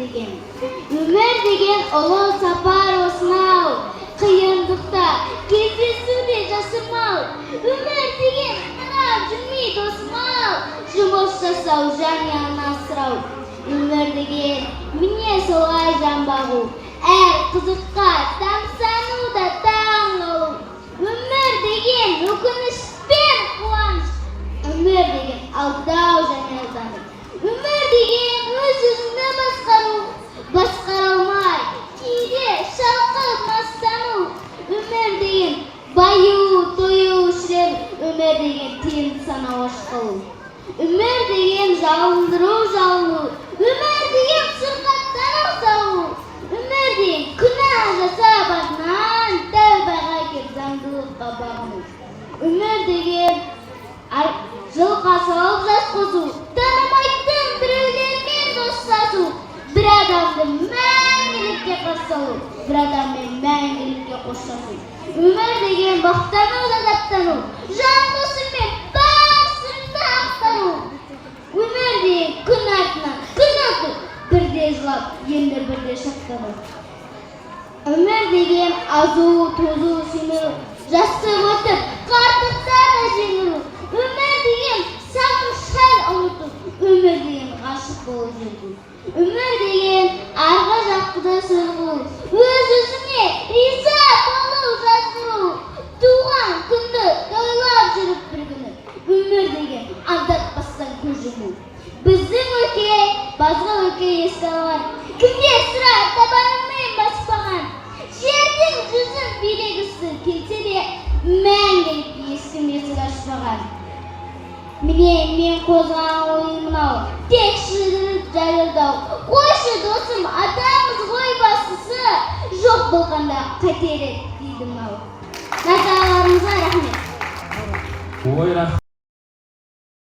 деген. Өмір деген ұлы сапар осынау, қиындықта кездесуде жасырмау. Өмір деген мынау жүрмей досым-ау, жұмыс жасау, жанұяны асырау. Өмір деген міне солай жан бағу, әр қызыққа тамсану да таң қалу. Өмір деген өкініш пен қуаныш, өмір деген алдау және алдану. Өмір деген өз-өзіңді басқара алмай, кейде шалқып мастану. Өмір деген баю, тою, шірен, өмір деген тиым санау ашқылу. Өмір деген жалындыру, жалыну, өмір деген сырқаттану, салу. Өмір деген күнә жасап артынан тәубаға кеп заңдылыққа бағыну. Өмір деген жылға салып жас қосу, танымайтын біреулермен достасу. Bir адамды мәңгілікке қарсы алу, бір адаммен мәңгілікке қоштасу. Өмір деген бақтану да таптану, жан досымен бар сырыңды ақтару. Өмір деген күн артынан күн ату, бірде жылап, енді бірде шаттану. Өмір деген азу, тозу, семіру, жастық өтіп, қарттықта да жеңілу. Өмір деген сағыныштан ұмыту, өмір деген ғашық болып жүру. Өмір деген арғы жақты сырғу, өз-өзіңе риза болу, жаздыру. Туған күнді тойлап жүріп бір күні, өмір деген аңдатпастан көз жұму. Біздің өлке басқа өлке еске алған, кімге сірә табанымен баспаған. Жердің жүзін билегісі келсе де, мәңгілік ешкім есік ашпаған. Міне мен қозған ойым мынау, тек шіріліп жайлырдау. Қойшы досым, атамыз ғой бастысы, жоқ болғанда қайтер еді дейді мынау. Назарларыңызға рахмет.